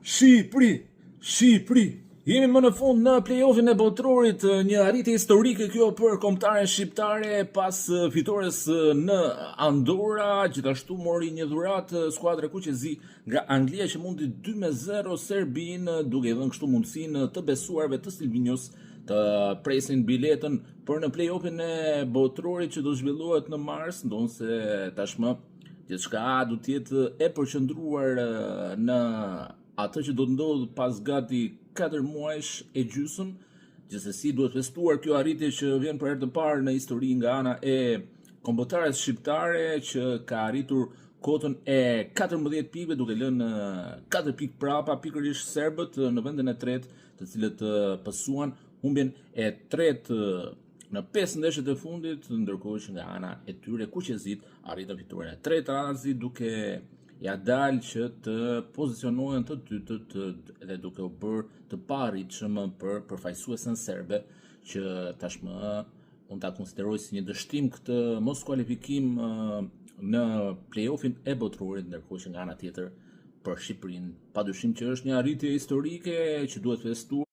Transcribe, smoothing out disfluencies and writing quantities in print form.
Shqipëri. Jemi më në fund në play-offin e botrorit, një arritje historike kjo për kombëtaren shqiptare pas fitores në Andorra, gjithashtu mori një dhuratë skuadra kuqezi nga Anglia që mundi 2-0 Serbin, duke dhënë kështu mundësinë të besuarve të Silvinios të presin biletën për në play-offin e botrorit që do zhvillohet në mars, ndonse tashmë gjithçka do të jetë e përqendruar në atë që do të ndodhë pas gati 4 muajsh e gjysmë. Gjithsesi duhet festuar kjo arritje që vjen për herë të parë në histori nga ana e kombëtares shqiptare që ka arritur kotën e 14 pikëve duke lënë 4 pikë prapa pikërisht serbët në vendin e tretë, të cilët pësuan humbjen e tretë në 5 ndeshjet e fundit, ndërkohë që nga ana e tyre kuqezit arritën fitoren e tretë radhësi duke ja dalë që të pozicionohen të dytët dhe duke u bërë të paarritshëm për përfaqësuesen serbe që tashmë unë ta konsideroj si një dështim këtë mos kualifikim në play-offin e botrorit, ndërkohë që nga ana tjetër për Shqipërinë padyshim që është një arritje historike që duhet festuar.